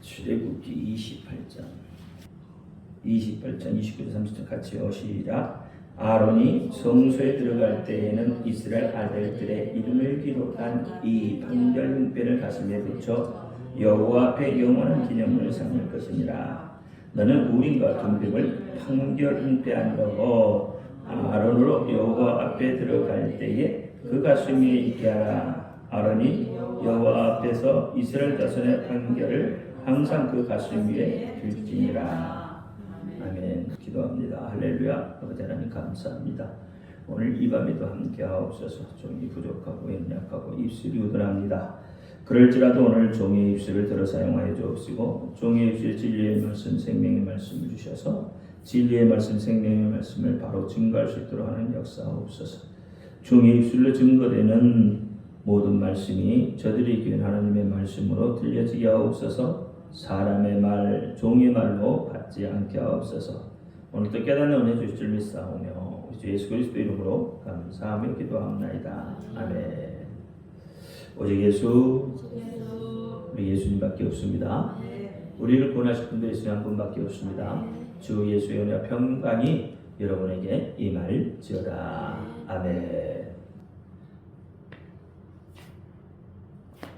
출애굽기 28장 29절 30절 같이 오시라. 아론이 성소에 들어갈 때에는 이스라엘 아들들의 이름을 기록한 이 판결문패를 가슴에 붙여 여호와 앞에 영원한 기념물을 삼을 것이니라. 너는 우림과 둠빔을 판결문패 안으로 아론으로 여호와 앞에 들어갈 때에 그 가슴 위에 있게 하라. 아론이 여호와 앞에서 이스라엘 자손의 판결을 항상 그 가슴 위에 둘지니라. 아멘. 기도합니다. 할렐루야. 아버지 하나님 감사합니다. 오늘 이 밤에도 함께 하옵소서. 종이 부족하고 연약하고 입술이 우둔합니다. 그럴지라도 오늘 종의 입술을 들어 사용하여 주옵시고 종의 입술에 진리의 말씀 생명의 말씀을 주셔서 진리의 말씀 생명의 말씀을 바로 증거할 수 있도록 하는 역사하옵소서. 종의 입술로 증거되는 모든 말씀이 저들이 귀한 하나님의 말씀으로 들려지게 하옵소서. 사람의 말, 종의 말로 받지 않게 하옵소서. 오늘도 깨닫는 은혜 주실 줄 믿사오며 우리 주 예수 그리스도 이름으로 감사하며 기도합나이다. 아멘. 오직 예수, 우리 예수님밖에 없습니다. 우리를 구원하실 분도 예수 한 분밖에 없습니다. 주 예수의 은혜와 평강이 여러분에게 임할지어다. 아멘.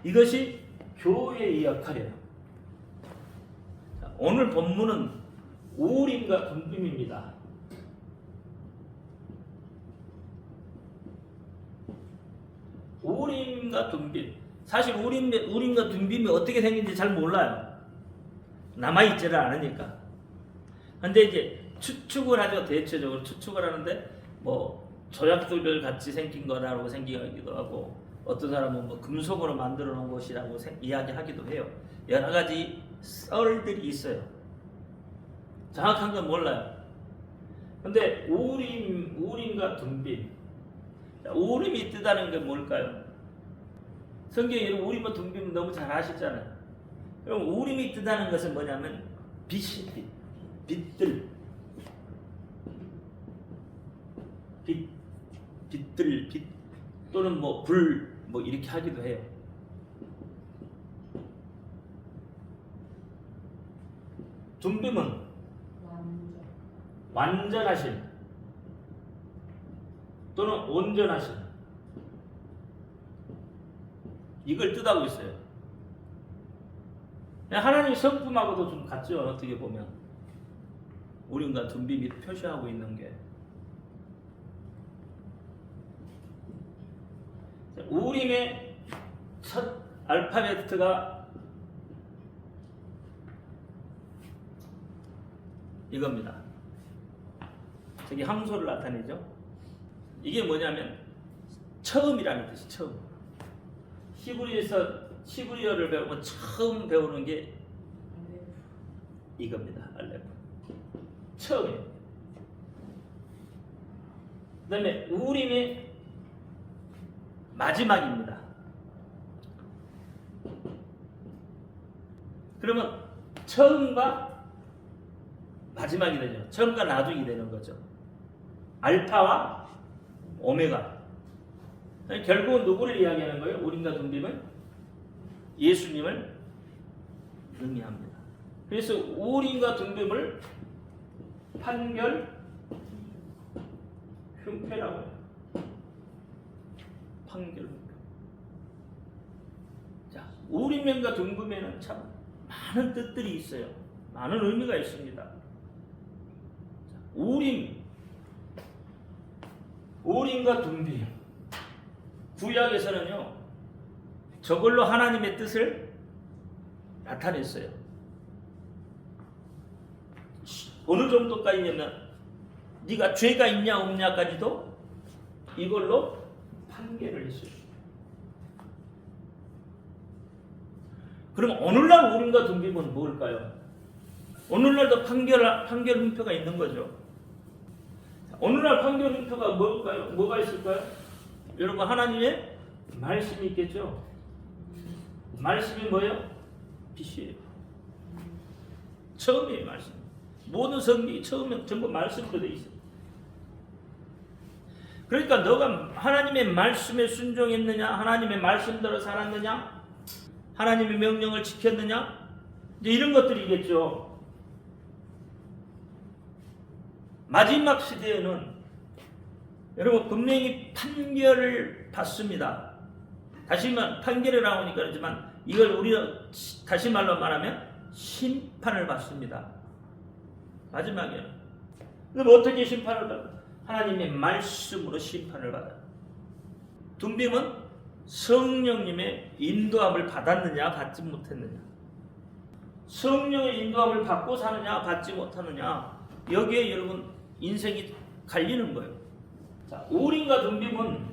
이것이 교회의 역할이에요. 오늘 본문은 우림과 둠빔입니다. 우림과 둠빔. 사실 우림과 둠빔이 어떻게 생긴지 잘 몰라요. 남아있지를 않으니까. 근데 이제 추측을 하죠. 대체적으로 추측을 하는데 뭐 조약돌들 같이 생긴 거라고 생각하기도 하고 어떤 사람은 뭐 금속으로 만들어 놓은 것이라고 이야기하기도 해요. 여러 가지 썰들이 있어요. 정확한 건 몰라요. 근데 우림과 둠빔. 우림이 뜻하는 게 뭘까요? 성경에 우림과 둠빔 너무 잘 아시잖아요. 그럼 우림이 뜻하는 것은 뭐냐면 빛이 빛들 또는 뭐 불 뭐 이렇게 하기도 해요. 둠빔은 완전하신 또는 온전하신 이걸 뜻하고 있어요. 하나님 성품하고도 좀 같죠. 어떻게 보면 우림과 둠빔이 표시하고 있는 게 우림의 첫 알파벳가 이겁니다. 저기 함소를 나타내죠. 이게 뭐냐면 처음이라는 뜻이 처음. 히브리어를 배우면 처음 배우는 게 이겁니다. 알레프. 처음이에요. 그 다음에 우림이 마지막입니다. 그러면 처음과 마지막이 되죠. 처음과 나중이 되는 거죠. 알파와 오메가. 결국은 누구를 이야기하는 거예요? 우림과 둠빔은 예수님을 의미합니다. 그래서 우림과 둠빔을 판결 흉패라고 해요. 판결 흉패. 자, 우림과 둠빔에는 참 많은 뜻들이 있어요. 많은 의미가 있습니다. 우림과 둠빔. 구약에서는요, 저걸로 하나님의 뜻을 나타냈어요. 어느 정도까지냐면, 네가 죄가 있냐 없냐까지도 이걸로 판결을 했어요. 그럼 오늘날 우림과 둠빔은 뭘까요? 오늘날도 판결 문표가 있는 거죠. 오늘날 판결 문표가 뭘까요? 뭐가 있을까요? 여러분, 하나님의 말씀이 있겠죠. 말씀이 뭐예요? 빛이에요. 처음이에요, 말씀. 모든 성경이 처음에 전부 말씀으로 되어 있어요. 그러니까 너가 하나님의 말씀에 순종했느냐, 하나님의 말씀대로 살았느냐, 하나님의 명령을 지켰느냐, 이제 이런 것들이겠죠. 마지막 시대에는 여러분 분명히 판결을 받습니다. 다시만 판결이 나오니까 그러지만 이걸 우리가 다시 말로 말하면 심판을 받습니다. 마지막에. 그럼 어떻게 심판을 받아요? 하나님의 말씀으로 심판을 받아요. 둠빔은 성령님의 인도함을 받았느냐 받지 못했느냐. 성령의 인도함을 받고 사느냐 받지 못하느냐. 여기에 여러분 인생이 갈리는 거예요. 자, 우림과 둠빔은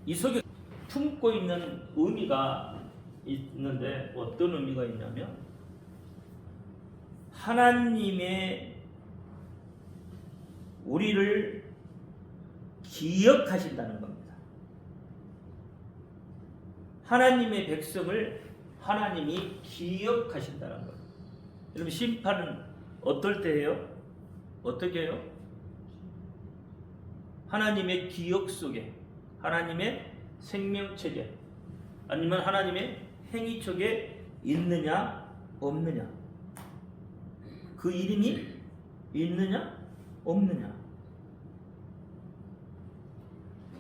이 속에 품고 있는 의미가 있는데 어떤 의미가 있냐면 하나님의 우리를 기억하신다는 겁니다. 하나님의 백성을 하나님이 기억하신다는 거예요. 여러분 심판은 어떨 때예요? 어떻게 해요? 하나님의 기억 속에, 하나님의 생명체계, 아니면 하나님의 행위 속에 있느냐 없느냐. 그 이름이 있느냐 없느냐.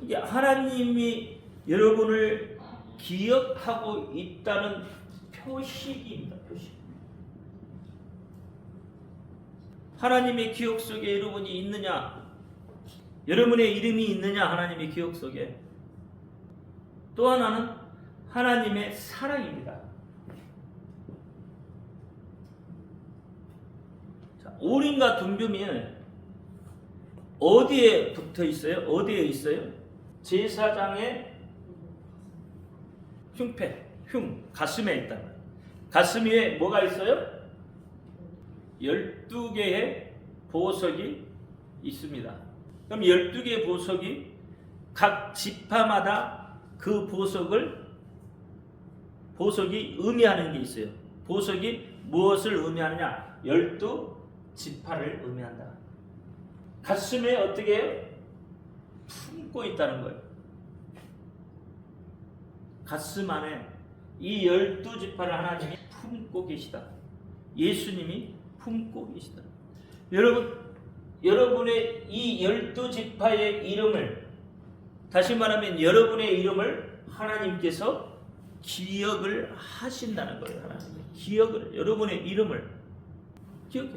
이게 하나님이 여러분을 기억하고 있다는 표식입니다. 표식. 하나님의 기억 속에 여러분이 있느냐, 여러분의 이름이 있느냐, 하나님의 기억 속에. 또 하나는 하나님의 사랑입니다. 자, 우림과 둠빔이 어디에 붙어 있어요? 어디에 있어요? 제사장의 흉패, 가슴에 있다. 가슴 위에 뭐가 있어요? 12개의 보석이 있습니다. 그럼 12개의 보석이 각 지파마다 그 보석이 의미하는 게 있어요. 보석이 무엇을 의미하느냐? 12지파를 의미한다. 가슴에 어떻게 해요? 품고 있다는 거예요. 가슴 안에 이 12지파를 하나님이 품고 계시다. 예수님이 품고 계시다. 여러분의 이 12지파의 이름을, 다시 말하면 여러분의 이름을 하나님께서 기억을 하신다는 거예요. 하나님 기억을, 여러분의 이름을 기억해.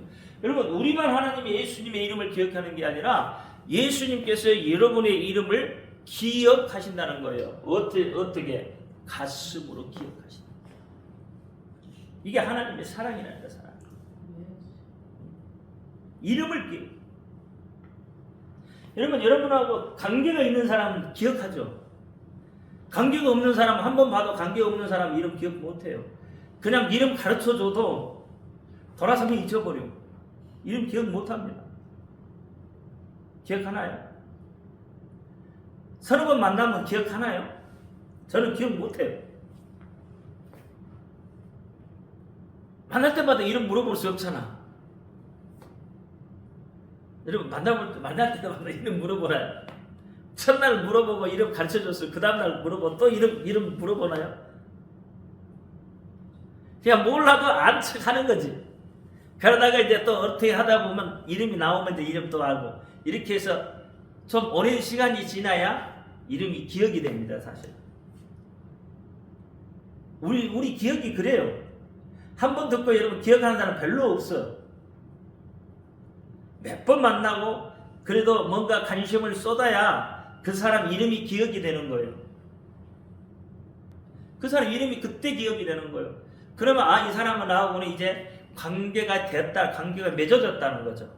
여러분 우리만 하나님의 예수님의 이름을 기억하는 게 아니라 예수님께서 여러분의 이름을 기억하신다는 거예요. 어떻게? 가슴으로 기억하신다. 이게 하나님의 사랑이라니까. 사랑. 이름을 기억. 여러분하고 관계가 있는 사람은 기억하죠. 관계가 없는 사람, 한 번 봐도 관계가 없는 사람 이름 기억 못해요. 그냥 이름 가르쳐줘도 돌아서면 잊어버려. 이름 기억 못합니다. 기억하나요? 서너 번 만나면 기억하나요? 저는 기억 못해요. 만날 때마다 이름 물어볼 수 없잖아. 여러분 만날 때마다 이름 물어보나요? 첫날 물어보고 이름 가르쳐줬어요. 그 다음날 물어보고 또 이름 물어보나요? 그냥 몰라도 안 척하는 거지. 그러다가 이제 또 어떻게 하다 보면 이름이 나오면 이제 이름 또 알고, 이렇게 해서 좀 오랜 시간이 지나야 이름이 기억이 됩니다. 사실 우리 기억이 그래요. 한 번 듣고 여러분 기억하는 사람 별로 없어. 몇 번 만나고 그래도 뭔가 관심을 쏟아야 그 사람 이름이 기억이 되는 거예요. 그 사람 이름이 그때 기억이 되는 거예요. 그러면 이 사람은 나하고는 이제 관계가 됐다, 관계가 맺어졌다는 거죠.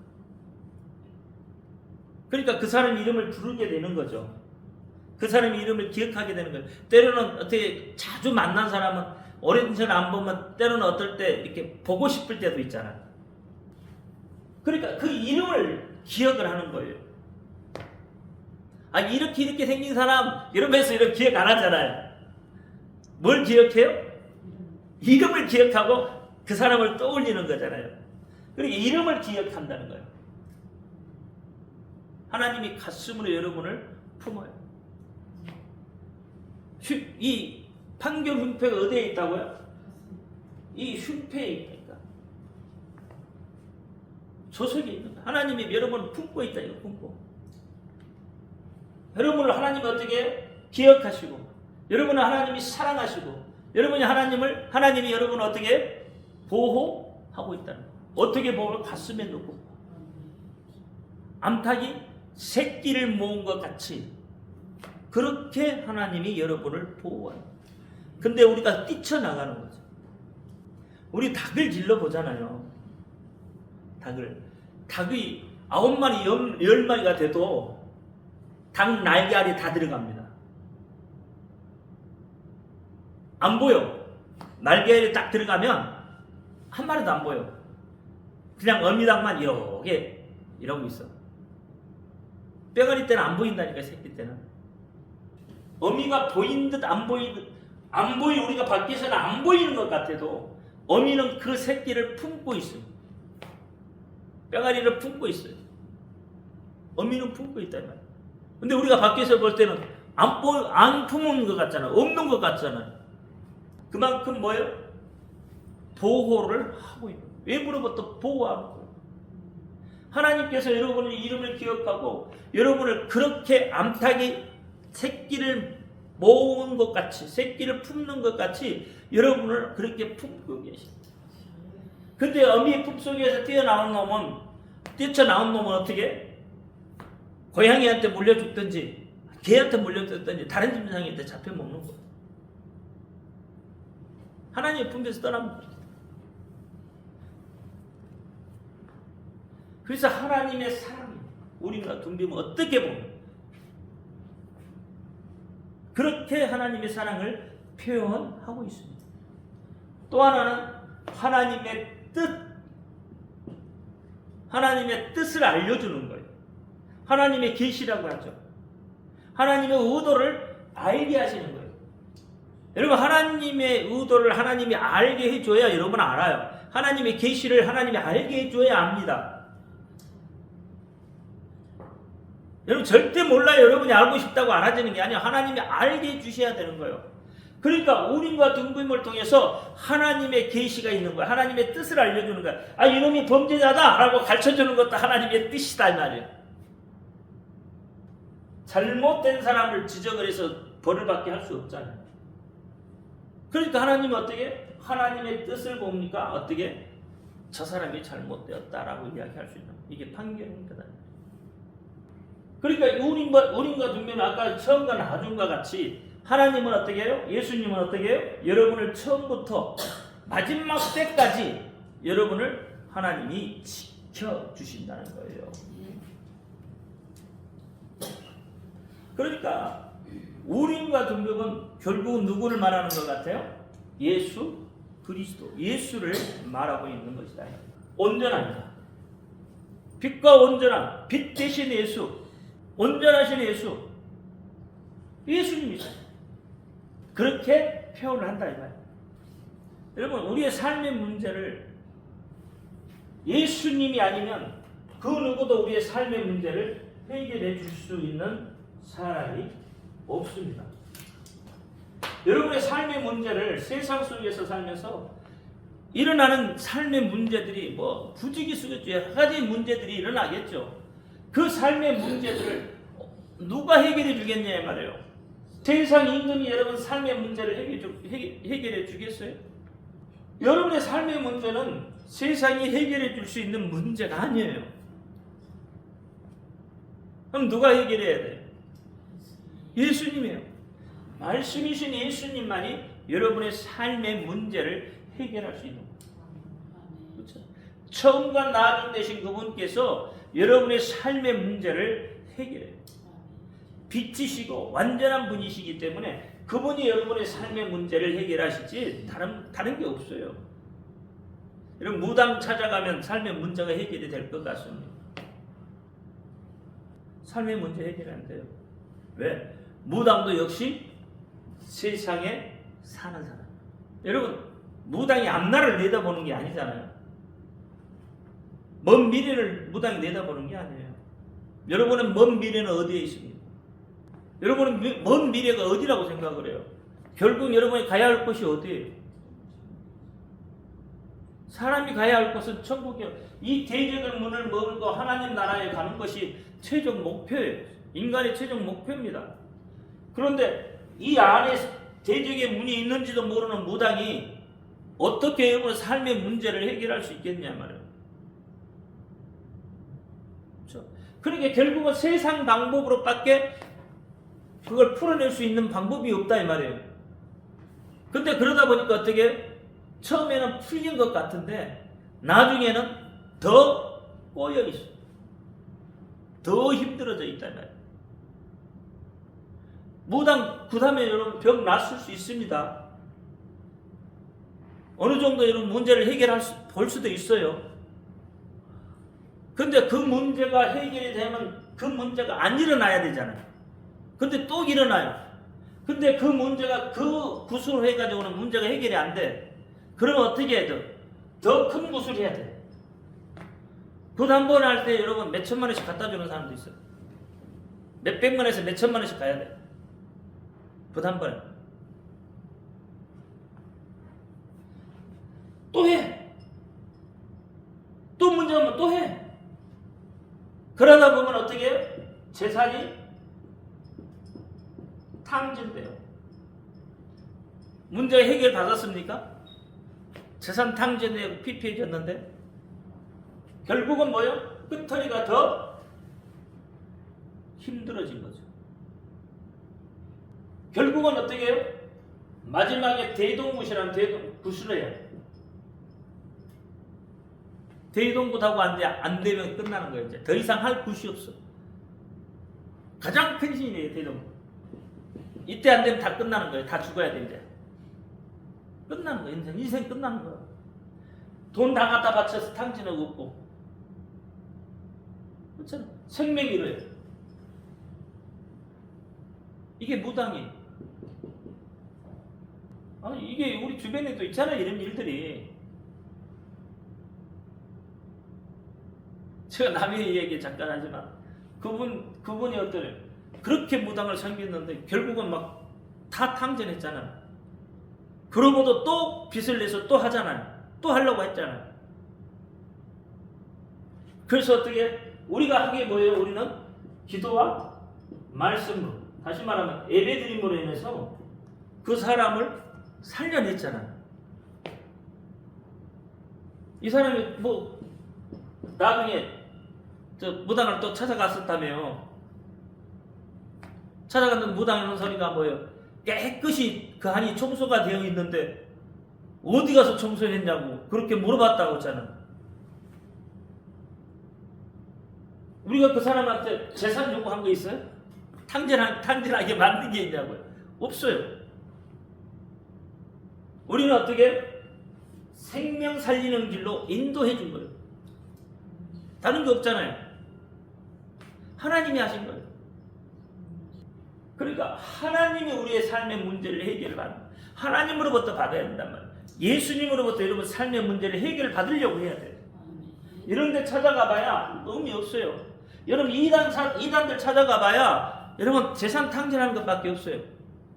그러니까 그 사람 이름을 부르게 되는 거죠. 그 사람의 이름을 기억하게 되는 거예요. 때로는 어떻게 자주 만난 사람은 오랜 시간 안 보면 때로는 어떨 때 이렇게 보고 싶을 때도 있잖아요. 그러니까 그 이름을 기억을 하는 거예요. 이렇게 생긴 사람 이러면서 이렇게 기억 안 하잖아요. 뭘 기억해요? 이름을 기억하고 그 사람을 떠올리는 거잖아요. 그러니까 이름을 기억한다는 거예요. 하나님이 가슴으로 여러분을 품어요. 이 판결 흉패가 어디에 있다고요? 이 흉패에 있다니까. 조석에 있는 거야. 하나님이 여러분을 품고 있다 이거 품고. 여러분을 하나님이 어떻게 기억하시고, 여러분을 하나님이 사랑하시고, 하나님이 여러분을 어떻게 보호하고 있다는 거야. 어떻게 보호를 가슴에 놓고 암탉이 새끼를 모은 것 같이 그렇게 하나님이 여러분을 보호해요. 근데 우리가 뛰쳐나가는 거죠. 우리 닭을 질러보잖아요. 닭이 9마리, 10마리가 돼도 닭 날개알이 다 들어갑니다. 안 보여. 날개알이 딱 들어가면 한 마리도 안 보여. 그냥 어미닭만 이렇게 이러고 있어. 뼈가리 때는 안 보인다니까, 새끼 때는. 어미가 보인 듯 안 보인 듯, 우리가 밖에서는 안 보이는 것 같아도 어미는 그 새끼를 품고 있어요. 뼈가리를 품고 있어요. 어미는 품고 있단 말이에요. 근데 우리가 밖에서 볼 때는 안 품은 것 같잖아. 없는 것 같잖아. 그만큼 뭐예요? 보호를 하고 있는 거예요. 외부로부터 보호하는 거예요. 하나님께서 여러분의 이름을 기억하고 여러분을 그렇게 암탉이 새끼를 모은 것 같이, 새끼를 품는 것 같이 여러분을 그렇게 품고 계십니다. 근데 어미 품속에서 뛰쳐나온 놈은 어떻게? 고양이한테 물려 죽든지 개한테 물려 죽든지 다른 짐승한테 잡혀 먹는 거예요. 하나님의 품에서 떠나면 돼요. 그래서 하나님의 사랑이 우리가 덤비면 어떻게 보면 그렇게 하나님의 사랑을 표현하고 있습니다. 또 하나는 하나님의 뜻을 알려주는 거예요. 하나님의 계시라고 하죠. 하나님의 의도를 알게 하시는 거예요. 여러분, 하나님의 의도를 하나님이 알게 해줘야 여러분 알아요. 하나님의 계시를 하나님이 알게 해줘야 압니다. 여러분 절대 몰라요. 여러분이 알고 싶다고 알아지는 게 아니라 하나님이 알게 해주셔야 되는 거예요. 그러니까 우림과 둥금을 통해서 하나님의 계시가 있는 거야. 하나님의 뜻을 알려주는 거야. 아, 이놈이 범죄자다 라고 가르쳐주는 것도 하나님의 뜻이다 이 말이에요. 잘못된 사람을 지적을 해서 벌을 받게 할 수 없잖아요. 그러니까 하나님은 어떻게? 하나님의 뜻을 봅니까? 어떻게? 저 사람이 잘못되었다라고 이야기할 수 있는 이게 판결입니다. 그러니까 우림과 둥금은 아까 처음과 나중과 같이 하나님은 어떻게 해요? 예수님은 어떻게 해요? 여러분을 처음부터 마지막 때까지 여러분을 하나님이 지켜주신다는 거예요. 그러니까 우림과 둥금은 결국은 누구를 말하는 것 같아요? 예수 그리스도, 예수를 말하고 있는 것이다. 온전합니다. 빛과 온전한 빛 대신 예수, 온전하신 예수, 예수님이죠. 그렇게 표현을 한다 이 말이에요. 여러분, 우리의 삶의 문제를 예수님이 아니면 그 누구도 우리의 삶의 문제를 해결해 줄 수 있는 사람이 없습니다. 여러분의 삶의 문제를 세상 속에서 살면서 일어나는 삶의 문제들이 부지기수겠죠. 여러 가지 문제들이 일어나겠죠. 그 삶의 문제들을 누가 해결해 주겠냐 말이에요. 세상 임금이 여러분 삶의 문제를 해결해 주겠어요? 여러분의 삶의 문제는 세상이 해결해 줄 수 있는 문제가 아니에요. 그럼 누가 해결해야 돼요? 예수님이에요. 말씀이신 예수님만이 여러분의 삶의 문제를 해결할 수 있는 거예요. 그렇죠? 처음과 나중 되신 그분께서 여러분의 삶의 문제를 해결해요. 빛이시고 완전한 분이시기 때문에 그분이 여러분의 삶의 문제를 해결하시지 다른 게 없어요. 여러분 무당 찾아가면 삶의 문제가 해결이 될 것 같습니다. 삶의 문제 해결 안 돼요. 왜? 무당도 역시 세상에 사는 사람. 여러분 무당이 앞날을 내다보는 게 아니잖아요. 먼 미래를 무당이 내다보는 게 아니에요. 여러분은 먼 미래는 어디에 있습니까? 여러분은 먼 미래가 어디라고 생각을 해요? 결국 여러분이 가야 할 곳이 어디예요? 사람이 가야 할 곳은 천국이요. 이 대적의 문을 멀고 하나님 나라에 가는 것이 최종 목표예요. 인간의 최종 목표입니다. 그런데 이 안에 대적의 문이 있는지도 모르는 무당이 어떻게 여러분 삶의 문제를 해결할 수 있겠냐 말이에요. 그렇죠? 그러니까 결국은 세상 방법으로밖에 그걸 풀어낼 수 있는 방법이 없다 이 말이에요. 근데 그러다 보니까 어떻게 처음에는 풀린 것 같은데 나중에는 더 꼬여 있어. 더 힘들어져 있다 이 말이에요. 무당 그다음에 여러분 병 낫을 수 있습니다. 어느 정도 여러분 문제를 볼 수도 있어요. 근데 그 문제가 해결이 되면 그 문제가 안 일어나야 되잖아요. 근데 또 일어나요. 근데 그 문제가 그 구슬을 해가지고는 문제가 해결이 안 돼. 그러면 어떻게 해야 돼? 더 큰 구슬을 해야 돼. 붓 한 번 할 때 여러분 몇 천만 원씩 갖다 주는 사람도 있어요. 몇 백만 원에서 몇 천만 원씩 가야 돼. 붓 한 번에. 또 해. 또 문제 오면 또 해. 그러다 보면 어떻게 해요? 재산이 탕진돼요. 문제 해결 받았습니까? 재산 탕진되고 피폐해졌는데 결국은 뭐요? 끄트리가 더 힘들어진 거죠. 결국은 어떻게 해요? 마지막에 대동굿이라는 구슬을 해요. 대동굿하고 안 되면 끝나는 거예요. 이제 더 이상 할 굿이 없어. 가장 큰 신이에요, 대동굿. 이때 안 되면 다 끝나는 거예요. 다 죽어야 돼, 이제. 끝나는 거예요. 인생 끝나는 거예요. 돈 다 갖다 바쳐서 탕진하고 없고. 그렇잖아. 생명 잃어요. 이게 무당이에요. 아니, 이게 우리 주변에도 있잖아요. 이런 일들이. 제가 남의 얘기 잠깐 하지만 그분이 어떠래요? 그렇게 무당을 섬겼는데 결국은 막 다 탕진했잖아요. 그러고도 또 빚을 내서 또 하잖아요. 또 하려고 했잖아요. 그래서 어떻게 우리가 하게 뭐예요? 우리는 기도와 말씀으로, 다시 말하면 예배드림으로 인해서 그 사람을 살려냈잖아요. 이 사람이 뭐 나중에 저 무당을 또 찾아갔었다며요. 찾아갔는데 무당이 하는 소리가 뭐예요? 깨끗이 그 한이 청소가 되어 있는데 어디 가서 청소했냐고 그렇게 물어봤다고 했잖아요. 우리가 그 사람한테 재산 요구한 거 있어요? 탕진하게 만든 게 있냐고요? 없어요. 우리는 어떻게 생명 살리는 길로 인도해 준 거예요. 다른 게 없잖아요. 하나님이 하신 거예요. 그러니까 하나님이 우리의 삶의 문제를 해결받는, 하나님으로부터 받아야 된단 말이에요. 예수님으로부터 여러분 삶의 문제를 해결받으려고 해야 돼요. 이런 데 찾아가 봐야 의미 없어요. 여러분 이단들 찾아가 봐야 여러분 재산 탕진하는 것밖에 없어요.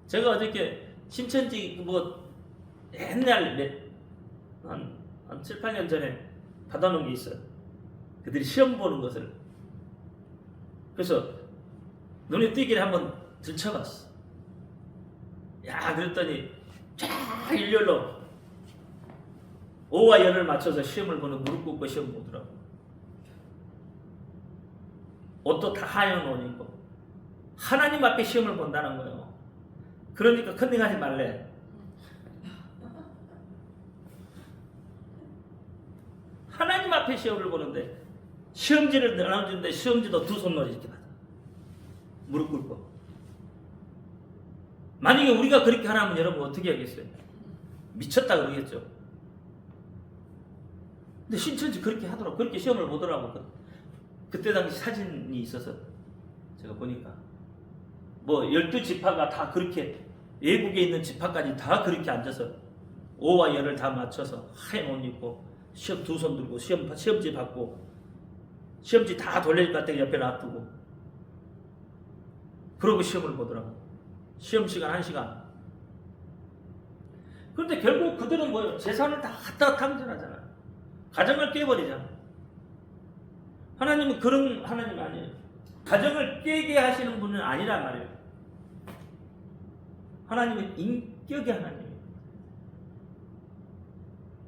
제가 어저께 신천지 옛날 한 7, 8년 전에 받아놓은 게 있어요. 그들이 시험 보는 것을. 그래서 눈에 띄기를 한번 들춰봤어. 야, 그랬더니 쫙 일렬로 오와 열을 맞춰서 시험을 보는, 무릎 꿇고 시험 보더라고. 옷도 다 하얀 옷 입고 하나님 앞에 시험을 본다는 거예요. 그러니까 컨닝하지 말래. 하나님 앞에 시험을 보는데 시험지를 나눠주는데 시험지도 두 손으로 이렇게 받아. 무릎 꿇고. 만약에 우리가 그렇게 하라면 여러분 어떻게 하겠어요? 미쳤다 그러겠죠. 근데 신천지 그렇게 하더라고. 그렇게 시험을 보더라고. 그때 당시 사진이 있어서 제가 보니까 12지파가 다 그렇게, 외국에 있는 지파까지 다 그렇게 앉아서 오와 열을 다 맞춰서 하얀 옷 입고 시험 두 손 들고 시험지 받고, 시험지 다 돌릴 것 같아 옆에 놔두고 그러고 시험을 보더라고. 시험 시간 1시간. 그런데 결국 그들은 뭐예요? 재산을 다 갖다 탕진하잖아요. 가정을 깨버리잖아. 하나님은 그런 하나님 아니에요. 가정을 깨게 하시는 분은 아니란 말이에요. 하나님은 인격의 하나님이에요.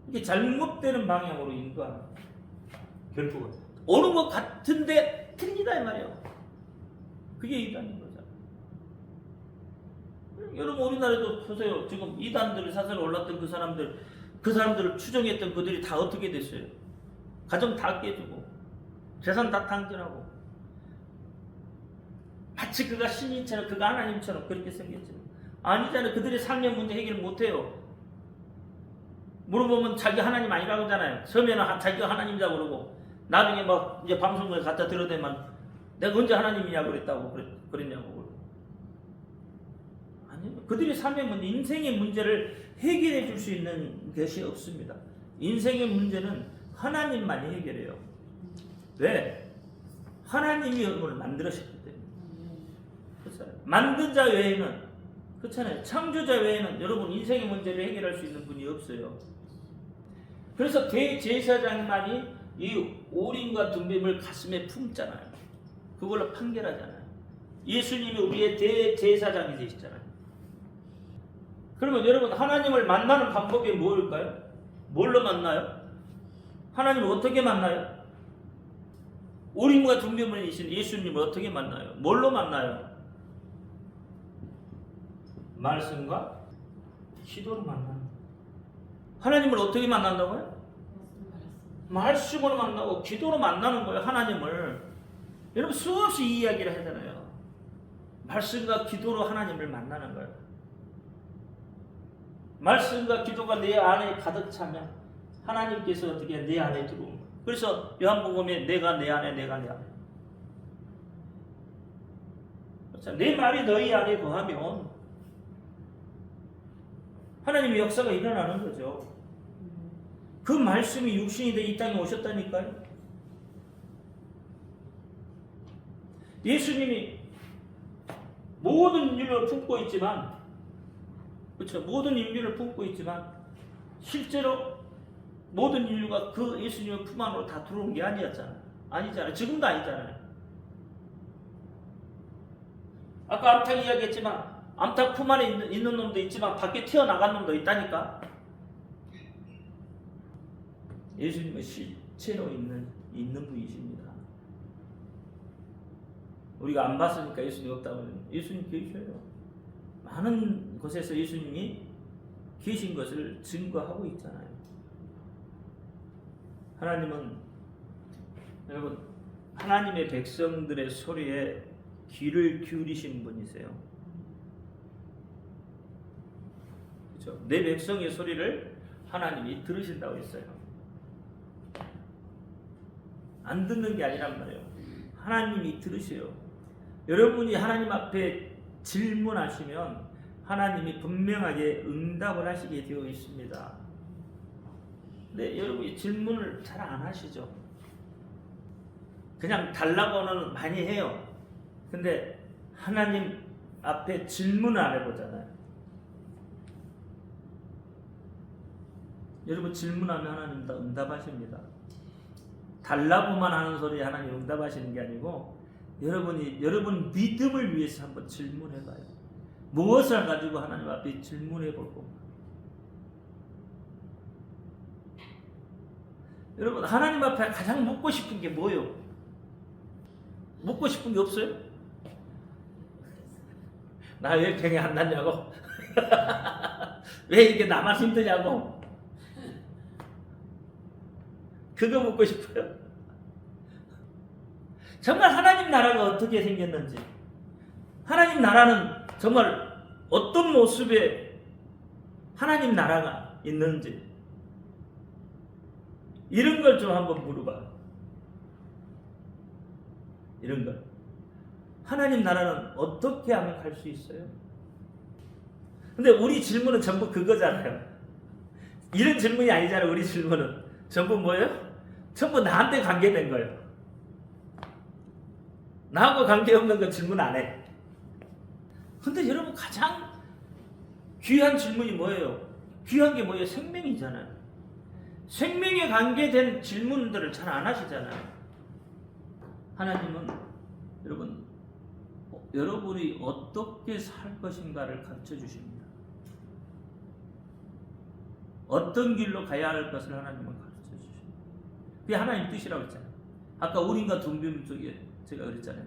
이게 잘못되는 방향으로 인도하는 거예요. 결국은 옳은 것 같은데 틀리다 이 말이에요. 그게 이단인 거죠. 여러분 우리나라도 보세요. 지금 이단들 사슬 올랐던 그 사람들을 추종했던 그들이 다 어떻게 됐어요? 가정 다 깨지고 재산 다 탕진하고 마치 그가 신인처럼 그가 하나님처럼 그렇게 생겼지만 아니잖아요. 그들의 삶의 문제 해결 못해요. 물어보면 자기 하나님 아니라고 하잖아요. 처음에는 자기가 하나님이라고 그러고 나중에 막 이제 방송국에 갖다 들어대면 내가 언제 하나님이냐고 그랬냐고. 아니요. 그들의 삶의 문제, 인생의 문제를 해결해 줄 수 있는 것이 없습니다. 인생의 문제는 하나님만이 해결해요. 왜? 하나님이 여러분을 만들으셨기 때문에. 그렇잖아요. 만든 자 외에는, 그렇잖아요. 창조자 외에는 여러분 인생의 문제를 해결할 수 있는 분이 없어요. 그래서 대제사장만이 이 오림과 둠빔을 가슴에 품잖아요. 그걸로 판결하잖아요. 예수님이 우리의 대제사장이 되시잖아요. 그러면 여러분 하나님을 만나는 방법이 뭘까요? 뭘로 만나요? 하나님을 어떻게 만나요? 오림과 둠빔을 이신 예수님을 어떻게 만나요? 뭘로 만나요? 말씀과 기도로 만나는 거예요. 하나님을 어떻게 만난다고요? 말씀으로 만나고 기도로 만나는 거예요. 하나님을. 여러분 수없이 이 이야기를 하잖아요. 말씀과 기도로 하나님을 만나는 거예요. 말씀과 기도가 내 안에 가득 차면 하나님께서 어떻게 내 안에 들어오는 거예요. 그래서 요한복음에 내가 내 안에 내가 내 안에. 그렇죠? 내 말이 너희 안에 거하면 하나님의 역사가 일어나는 거죠. 그 말씀이 육신이 돼 이 땅에 오셨다니까요. 예수님이 모든 인류를 품고 있지만, 그렇죠? 모든 인류를 품고 있지만 실제로 모든 인류가 그 예수님의 품 안으로 다 들어온 게 아니잖아요. 지금도 아니잖아요. 아까 암탉 이야기했지만 암탉 품 안에 있는 놈도 있지만 밖에 튀어나간 놈도 있다니까. 예수님은 실제로 있는 분이십니다. 우리가 안 봤으니까 예수님 없다고 하면 예수님 계셔요. 많은 곳에서 예수님이 계신 것을 증거하고 있잖아요. 하나님은 여러분 하나님의 백성들의 소리에 귀를 기울이신 분이세요. 그렇죠? 내 백성의 소리를 하나님이 들으신다고 했어요. 안 듣는 게 아니란 말이에요. 하나님이 들으세요. 여러분이 하나님 앞에 질문하시면 하나님이 분명하게 응답을 하시게 되어 있습니다. 근데 여러분이 질문을 잘 안 하시죠. 그냥 달라고는 많이 해요. 근데 하나님 앞에 질문을 안 해보잖아요. 여러분 질문하면 하나님 다 응답하십니다. 달라고만 하는 소리 하나님 응답하시는 게 아니고 여러분 믿음을 위해서 한번 질문해봐요. 무엇을 가지고 하나님 앞에 질문해볼 겁니다. 여러분 하나님 앞에 가장 묻고 싶은 게 뭐예요? 묻고 싶은 게 없어요? 나 왜 병이 안 났냐고? 왜 이렇게 나만 힘드냐고? 그거 묻고 싶어요. 정말 하나님 나라가 어떻게 생겼는지, 하나님 나라는 정말 어떤 모습의 하나님 나라가 있는지 이런 걸 좀 한번 물어봐. 이런 걸. 하나님 나라는 어떻게 하면 갈 수 있어요? 근데 우리 질문은 전부 그거잖아요. 이런 질문이 아니잖아요. 우리 질문은 전부 뭐예요? 전부 나한테 관계된 거예요. 나하고 관계없는 건 질문 안 해. 근데 여러분 가장 귀한 질문이 뭐예요? 귀한 게 뭐예요? 생명이잖아요. 생명에 관계된 질문들을 잘 안 하시잖아요. 하나님은 여러분, 여러분이 어떻게 살 것인가를 가르쳐 주십니다. 어떤 길로 가야 할 것을 하나님은 가르쳐 주십니다. 그게 하나님 뜻이라고 했잖아요. 아까 우린과 둥비문 쪽에 제가 그랬잖아요.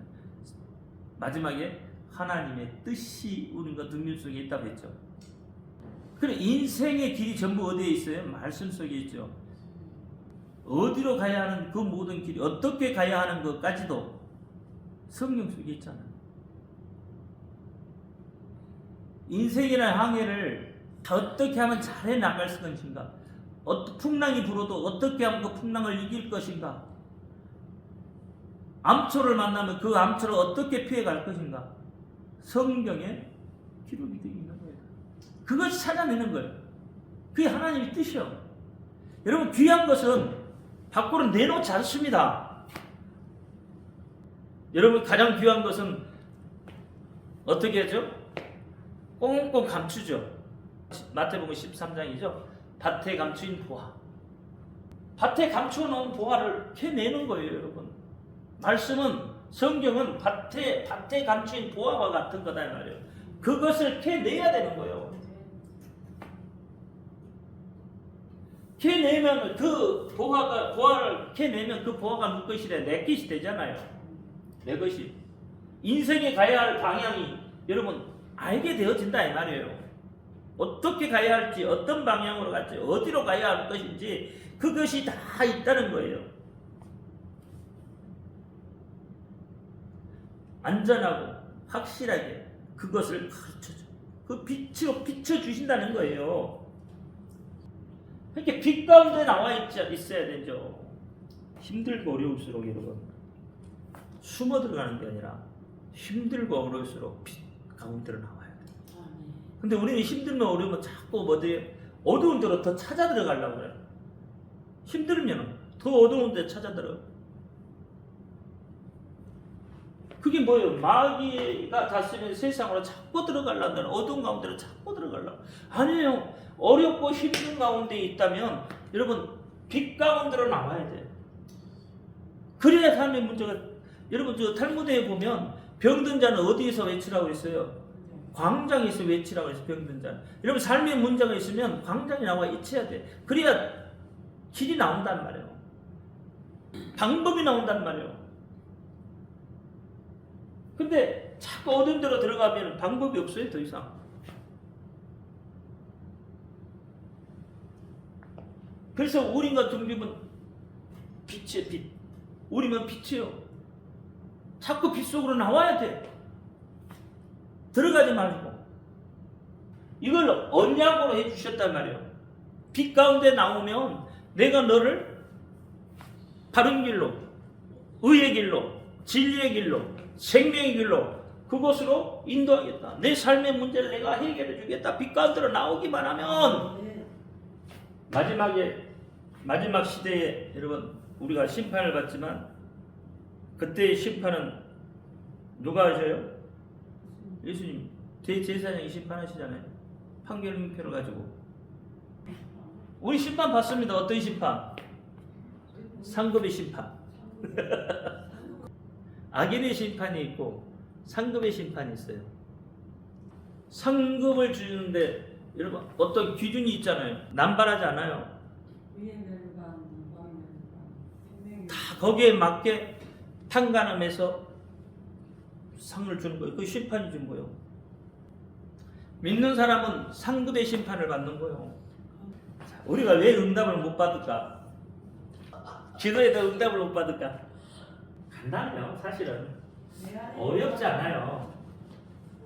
마지막에 하나님의 뜻이 우린과 둥비문 속에 있다고 했죠. 그래, 인생의 길이 전부 어디에 있어요? 말씀 속에 있죠. 어디로 가야 하는 그 모든 길이, 어떻게 가야 하는 것까지도 성경 속에 있잖아요. 인생이라는 항해를 어떻게 하면 잘해 나갈 것인가, 풍랑이 불어도 어떻게 하면 그 풍랑을 이길 것인가, 암초를 만나면 그 암초를 어떻게 피해갈 것인가, 성경에 기록이 되어 있는 거예요. 그것이 찾아내는 거예요. 그게 하나님의 뜻이요. 여러분, 귀한 것은 밖으로 내놓지 않습니다. 여러분, 가장 귀한 것은 어떻게 하죠? 꽁꽁 감추죠. 마태복음 13장이죠. 밭에 감추인 보화. 밭에 감추어놓은 보화를 캐내는 거예요, 여러분. 말씀은, 성경은 밭에 감추인 보화와 같은 거다 이 말이에요. 그것을 캐내야 되는 거예요. 캐내면 그 보화를 캐내면 그 보화가 누구 것이래? 내 것이 되잖아요. 내 것이. 인생에 가야 할 방향이 여러분 알게 되어진다 이 말이에요. 어떻게 가야 할지, 어떤 방향으로 갈지, 어디로 가야 할 것인지 그것이 다 있다는 거예요. 안전하고 확실하게 그것을 가르쳐줘. 그 빛으로 비춰주신다는 거예요. 그러니까 빛 가운데 나와 있어야 되죠. 힘들고 어려울수록 여러분 숨어 들어가는 게 아니라 힘들고 어려울수록 빛 가운데로 나와야 돼요. 근데 우리는 힘들면 어려우면 자꾸 어두운 데로 더 찾아 들어가려고 그래요. 힘들면 더 어두운 데 찾아 들어가요. 그게 뭐예요? 마귀가 다스리는 세상으로 자꾸 들어가려면 어두운 가운데로 자꾸 들어가려고. 아니에요. 어렵고 힘든 가운데 있다면 여러분 빛 가운데로 나와야 돼요. 그래야 삶의 문제가. 여러분 저 탈무드에 보면 병든 자는 어디에서 외치라고 했어요? 광장에서 외치라고 했어요. 병든 자는. 여러분 삶의 문제가 있으면 광장에 나와 외쳐야 돼. 그래야 길이 나온단 말이에요. 방법이 나온단 말이에요. 근데 자꾸 어두운 데로 들어가면 방법이 없어요. 더 이상. 그래서 우린과 둥비면 빛이에요. 빛. 우리면 빛이에요. 자꾸 빛 속으로 나와야 돼. 들어가지 말고. 이걸 언약으로 해주셨단 말이에요. 빛 가운데 나오면 내가 너를 바른 길로, 의의 길로, 진리의 길로, 생명의 길로 그곳으로 인도하겠다. 내 삶의 문제를 내가 해결해 주겠다. 빛 가운데로 나오기만 하면 마지막 시대에 여러분 우리가 심판을 받지만 그때의 심판은 누가 하셔요? 예수님 대제사장이 심판하시잖아요. 판결문표를 가지고 우리 심판 받습니다. 어떤 심판? 상급의 심판. 악인의 심판이 있고 상급의 심판이 있어요. 상급을 주는데 여러분 어떤 기준이 있잖아요. 남발하지 않아요. 다 거기에 맞게 판가름해서 상을 주는 거예요. 그 심판이 준 거예요. 믿는 사람은 상급의 심판을 받는 거예요. 우리가 왜 응답을 못 받을까? 기도에도 응답을 못 받을까? 간단해요. 사실은 어렵지 않아요.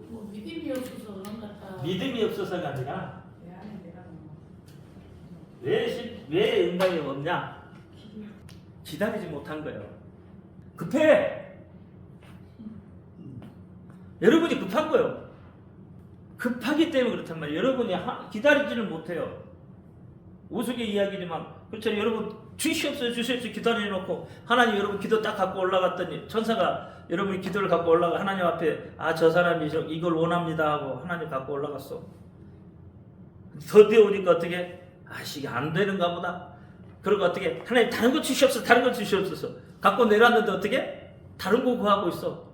뭐 믿음이 없어서 그런 것 같다. 믿음이 없어서가 아니라 왜 응답이 없냐? 기다리지 못한 거예요. 급해. 여러분이 급한 거예요. 급하기 때문에 그렇단 말이에요. 여러분이 기다리지를 못해요. 우스개 이야기지만 그렇죠. 여러분 주시옵소서 기다려놓고 하나님 여러분 기도 딱 갖고 올라갔더니 천사가 여러분이 기도를 갖고 올라가 하나님 앞에 저 사람이 이걸 원합니다 하고 하나님 갖고 올라갔어. 더 되오니까 어떻게 이게 안 되는가 보다. 그리고 어떻게 하나님 다른 거 주시옵소서, 다른 거 주시옵소서 갖고 내려왔는데 어떻게 다른 거 구하고 있어.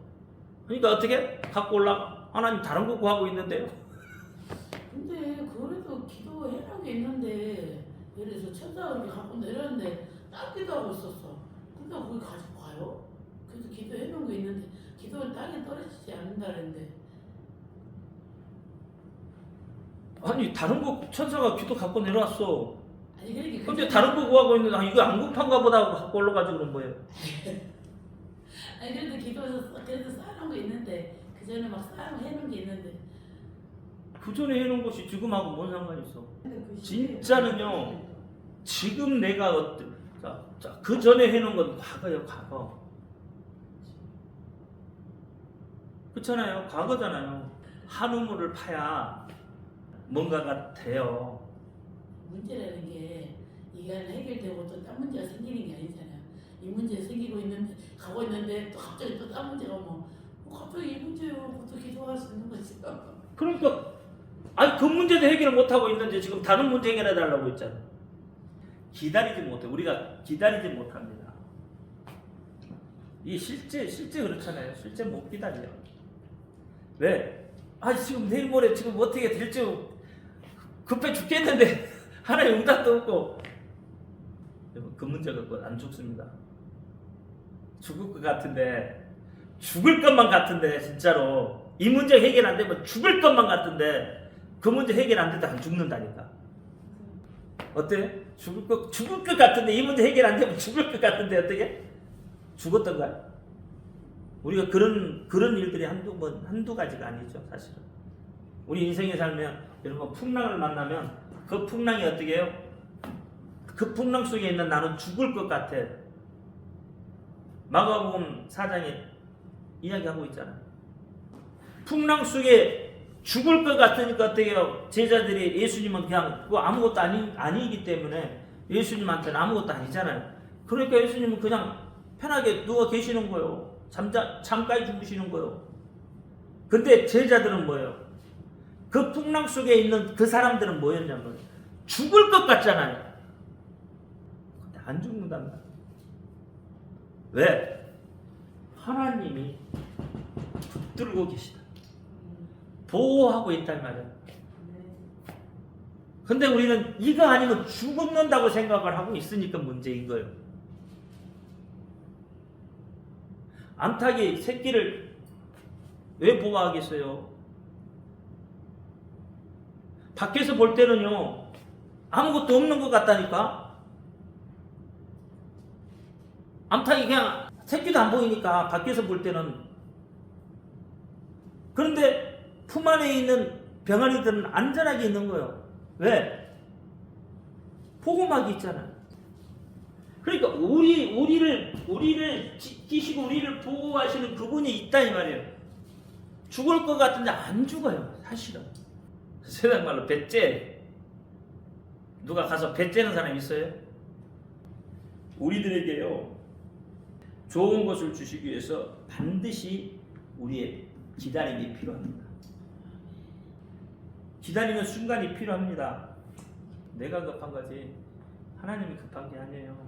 그러니까 어떻게 갖고 올라가. 하나님 다른 거 구하고 있는데요. 근데 그래도 기도해놓은 게 있는데 예를 들어서 천사가 이렇게 갖고 내렸는데 딱 기도하고 있었어. 근데 거기 가지고 가요? 그래도 기도해놓은 게 있는데 기도는 땅에 떨어지지 않는다는데 아니 다른 거 천사가 기도 갖고 내려왔어. 아니 그러니까 근데 다른 거 구하고 있는데 이거 안 급한가 보다 하고 갖고 올라가지고 그런 거예요. 아니 그래도 기도해서 그래도 쌓아놓은 게 있는데 그 전에 막 쌓아놓은 게 있는데 그 전에 해놓은 것이 지금하고 뭔 상관이 있어. 근데 그 진짜는요. 지금 내가 그 전에 해놓은 건 과거예요, 과거. 그렇잖아요, 과거잖아요. 한 우물을 파야 뭔가가 돼요. 문제라는 게 이게 하나 해결되고 또 딴 문제가 생기는 게 아니잖아요. 이 문제 생기고 있는데 가고 있는데 또 갑자기 또 딴 문제가 갑자기 이 문제요. 또 기도할 수 있는 거지. 그러니까 아니 그 문제도 해결을 못 하고 있는데 지금 다른 문제 해결해 달라고 했잖아. 기다리지 못해. 우리가 기다리지 못합니다. 이 실제 그렇잖아요. 실제 못 기다려. 왜? 아 지금 내일 모레 지금 어떻게 될지 급해 죽겠는데 하나의 응답도 없고. 그 문제 갖고 안 죽습니다. 죽을 것 같은데 죽을 것만 같은데 진짜로 이 문제 해결 안 되면 죽을 것만 같은데 그 문제 해결 안 돼도 안 죽는다니까. 어때? 죽을 것 같은데 이 문제 해결 안 되면 죽을 것 같은데 어떻게? 죽었던가? 우리가 그런 일들이 한두 가지가 아니죠, 사실은. 우리 인생에 살면 여러분 풍랑을 만나면 그 풍랑이 어떻게 해요? 그 풍랑 속에 있는 나는 죽을 것 같아. 마가복음 4장에 이야기하고 있잖아. 풍랑 속에 죽을 것 같으니까 어떻게 해요? 제자들이 예수님은 그냥 그거 아무것도 아니기 때문에 예수님한테는 아무것도 아니잖아요. 그러니까 예수님은 그냥 편하게 누워 계시는 거예요. 잠깐 주무시는 거예요. 근데 제자들은 뭐예요? 그 풍랑 속에 있는 그 사람들은 뭐였냐면 죽을 것 같잖아요. 근데 안 죽는단 말이에요. 왜? 하나님이 붙들고 계시다. 보호하고 있단 말이에요. 근데 우리는 이거 아니면 죽는다고 생각을 하고 있으니까 문제인 거예요. 암탉이 새끼를 왜 보호하겠어요? 밖에서 볼 때는요 아무것도 없는 것 같다니까. 암탉이 그냥 새끼도 안 보이니까 밖에서 볼 때는. 그런데 품 안에 있는 병아리들은 안전하게 있는 거예요. 왜? 보호막이 있잖아요. 그러니까 우리를 지키시고 우리를 보호하시는 그분이 있다 이 말이에요. 죽을 것 같은데 안 죽어요, 사실은. 세상 말로 배째. 누가 가서 배째는 사람 있어요? 우리들에게요 좋은 것을 주시기 위해서 반드시 우리의 기다림이 필요합니다. 기다리는 순간이 필요합니다. 내가 급한 거지 하나님이 급한 게 아니에요.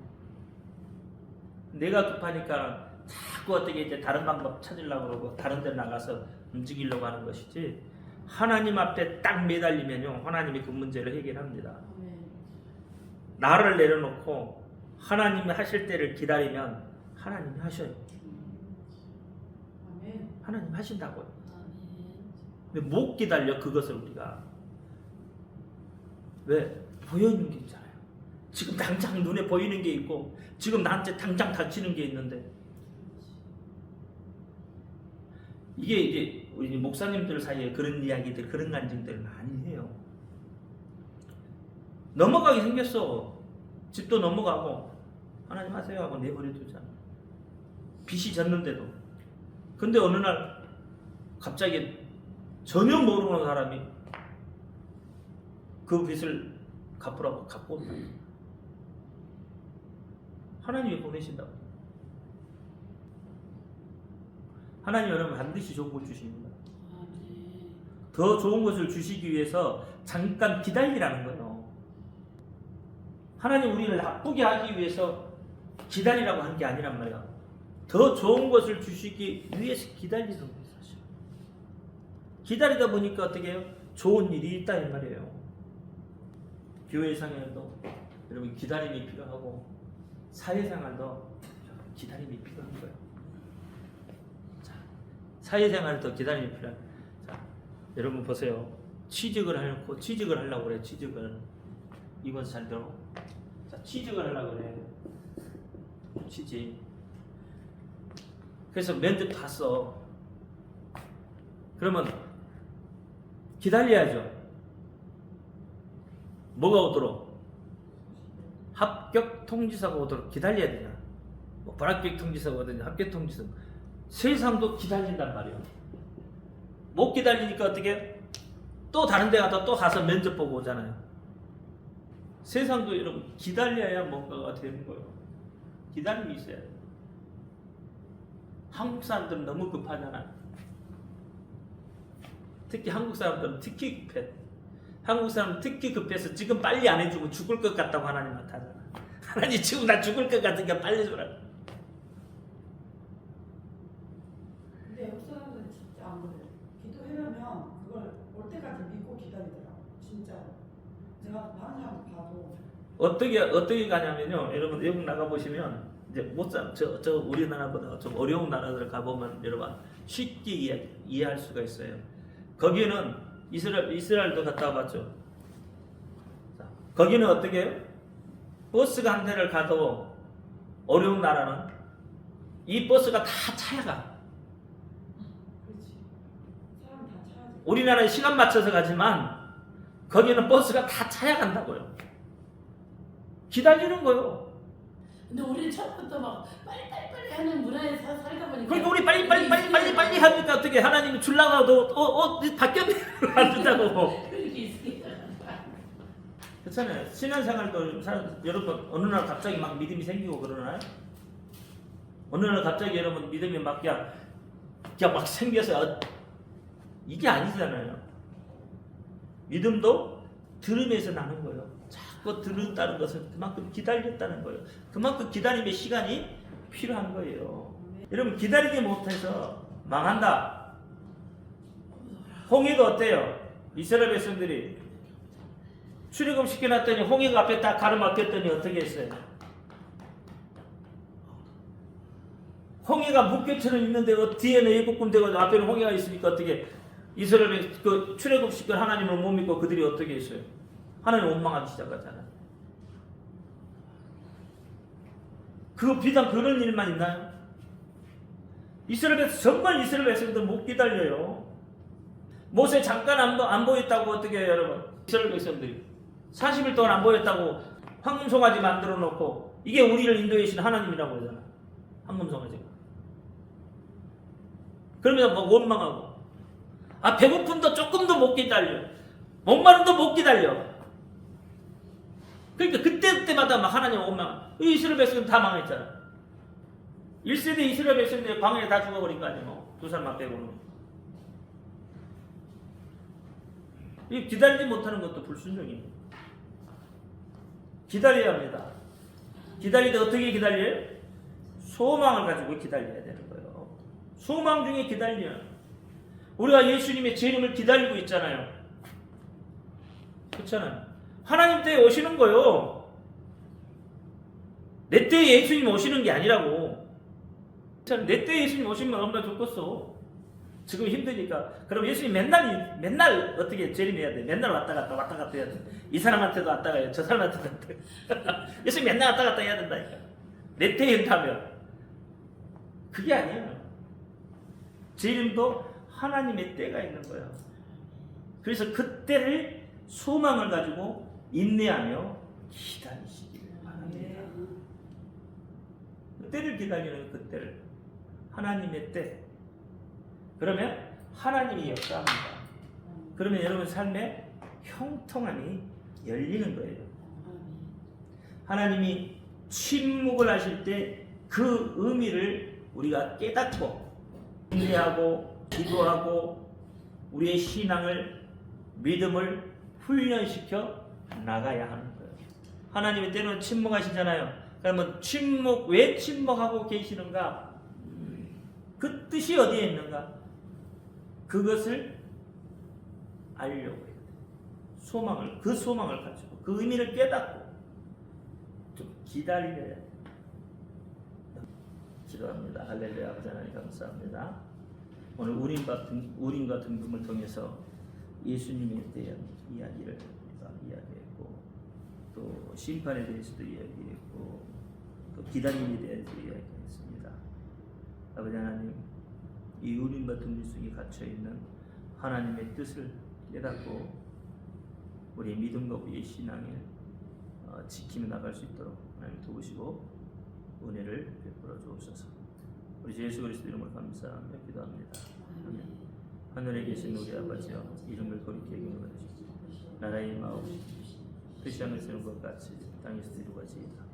내가 급하니까 자꾸 어떻게 이제 다른 방법 찾으려고 그러고 다른 데 나가서 움직이려고 하는 것이지, 하나님 앞에 딱 매달리면요 하나님이 그 문제를 해결합니다. 나를 내려놓고 하나님이 하실 때를 기다리면 하나님이 하셔요. 하나님 하신다고요. 근데 못 기다려 그것을 우리가. 왜? 보여있는 게 있잖아요. 지금 당장 눈에 보이는 게 있고 지금 나한테 당장 닥치는 게 있는데, 이게 이제 우리 목사님들 사이에 그런 이야기들, 그런 간증들을 많이 해요. 넘어가게 생겼어. 집도 넘어가고 하나님 하세요 하고 내버려 두잖아. 빚이 졌는데도. 근데 어느 날 갑자기 전혀 모르는 사람이 그 빚을 갚으라고 갖고 온다. 하나님이 보내신다고. 하나님 여러분 반드시 좋은 걸 주십니다. 더 좋은 것을 주시기 위해서 잠깐 기다리라는 거예요. 하나님 우리를 나쁘게 하기 위해서 기다리라고 하는 게 아니란 말이야. 더 좋은 것을 주시기 위해서 기다리는 거예요. 사실. 기다리다 보니까 어떻게 해요? 좋은 일이 있다 이 말이에요. 교회생활도 여러분 기다림이 필요하고 사회생활도 기다림이 필요한 거예요. 자, 사회생활도 기다림이 필요한. 자, 여러분 보세요. 취직을 하려고 그래. 취직을 이번 잘 들어. 자, 취직을 하려고 그래. 취직. 그래서 면접 봤어. 그러면 기다려야죠. 뭐가 오도록? 합격 통지서가 오도록 기다려야 되잖아. 뭐 불합격 통지서가 오든지 합격 통지서. 세상도 기다린단 말이에요. 못 기다리니까 어떻게? 또 다른 데 가서 또 가서 면접 보고 오잖아요. 세상도 여러분 기다려야 뭔가가 되는 거예요. 기다림이 있어야 돼요. 한국 사람들은 너무 급하잖아. 특히 한국 사람들은 특히 급해. 한국 사람은 특히 급해서 지금 빨리 안 해주고 죽을 것 같다고 하나님한테 하잖아. 하나님 지금 나 죽을 것 같으니까 빨리 줘라. 근데 옆 사람들은 진짜 안 그래요. 기도해려면 그걸 올 때까지 믿고 기다리더라고. 진짜로. 제가 많은 사람 봐도 어떻게 가냐면요. 여러분 외국 나가 보시면 이제 못 살. 저 우리나라보다 좀 어려운 나라들 가 보면 여러분 쉽게 이해할 수가 있어요. 거기는 이스라엘도 갔다 와봤죠. 자, 거기는 어떻게 해요? 버스가 한 대를 가도 어려운 나라는 이 버스가 다 차야 가. 그렇지. 사람 다 차야지. 우리나라에 시간 맞춰서 가지만 거기는 버스가 다 차야 간다고요. 기다리는 거요. 근데 우리는 처음부터 막 빨리 하는 문화에 살다 보니까 그러니까 우리 빨리 하니까 어떻게 하나님이 줄라가도 바뀌었네 안 준다고. 그렇게 있으니까 그렇잖아요. 신앙생활도 여러분 어느 날 갑자기 막 믿음이 생기고 그러나요? 어느 날 갑자기 여러분 믿음이 막 생겨서 이게 아니잖아요. 믿음도 들음에서 나는 거예요. 자꾸 들었다는 것은 그만큼 기다렸다는 거예요. 그만큼 기다림의 시간이 필요한 거예요. 여러분 기다리지 못해서 망한다. 홍해가 어때요? 이스라엘 백성들이 출애굽 시켜놨더니 홍해가 앞에 딱 가로막혔더니 어떻게 했어요? 홍해가 물결처럼 있는데 뒤에는 애국군 되고 앞에는 홍해가 있으니까 어떻게 이스라엘 그 출애굽 시킨 하나님을 못 믿고 그들이 어떻게 했어요? 하나님 원망하기 시작하잖아요. 그 비단 그런 일만 있나요? 정말 이스라엘 백성들 못 기다려요. 모세 잠깐 안 보였다고 어떻게 해요, 여러분? 이스라엘 백성들이 40일 동안 안 보였다고 황금송아지 만들어 놓고 이게 우리를 인도해 주신 하나님이라고 그러잖아. 황금송아지가. 그러면서 뭐 원망하고 배고픔도 조금도 못 기다려. 목마름도 못 기다려. 그러니까 그때마다 막 하나님 원망. 이스라엘 백성은 다 망했잖아. 1세대 이스라엘 백성들 광야에 다 죽어버린 거 아니에요. 두 사람만 빼고는. 이 기다리지 못하는 것도 불순종입니다. 기다려야 합니다. 기다릴 때 어떻게 기다려요? 소망을 가지고 기다려야 되는 거예요. 소망 중에 기다려. 우리가 예수님의 재림을 기다리고 있잖아요. 그렇잖아요. 하나님 때에 오시는 거요. 내 때에 예수님 오시는 게 아니라고. 내 때에 예수님 오시면 얼마나 좋겠어. 지금 힘드니까. 그럼 예수님 맨날 어떻게 재림해야 돼? 맨날 왔다 갔다 해야 돼. 이 사람한테도 왔다 가요. 저 사람한테도 왔다 가요. 예수님 맨날 왔다 갔다 해야 된다니까. 내 때에 있다면. 그게 아니에요. 재림도 하나님의 때가 있는 거예요. 그래서 그 때를 소망을 가지고 인내하며 기다리시기를 바랍니다. 그 때를 기다리는 그 때를 하나님의 때. 그러면 하나님이 역사합니다. 그러면 여러분 삶에 형통함이 열리는 거예요. 하나님이 침묵을 하실 때 그 의미를 우리가 깨닫고 인내하고 기도하고 우리의 신앙을 믿음을 훈련시켜 나가야 하는 거예요. 하나님이 때로는 침묵하시잖아요. 그러면 왜 침묵하고 계시는가? 그 뜻이 어디에 있는가? 그것을 알려고 해요. 그 소망을 가지고 그 의미를 깨닫고 좀 기다려야 돼요. 기도합니다. 할렐루야. 아버지 하나님 감사합니다. 오늘 우림과 등금을 통해서 예수님에 대한 이야기를 이야기했고 또 심판에 대해서도 이야기했고 또 기다림에 대해서 이야기했습니다. 아버지 하나님, 이 우림과 등금 속에 갇혀 있는 하나님의 뜻을 깨닫고 우리의 믿음과 우리의 신앙을 지키며 나갈 수 있도록 하나님 도우시고 은혜를 베풀어 주옵소서. 우리 주 예수 그리스도 이름으로 감사하며 기도합니다. 아멘. 하늘에 계신 우리 아버지여, 이름을 거룩히 여김을 주시옵소서. 나라의 임하옵시고 뜻이 하늘에서 이룬 것 같이 땅에서 이루어지이다.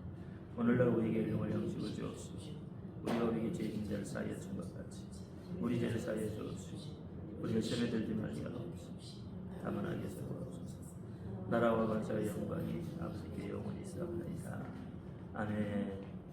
오늘날 우리에게 일용할 양식을 주옵시고 우리가 우리에게 죄인 자를 사하여 준 것 같이 우리 죄를 사하여 주옵시고 우리가 시험에 들지 말게 하옵시고 다만 악에서 구하옵소서. 나라와 권세와 영광이 아버지께 영원히 있사옵나이다. 아멘.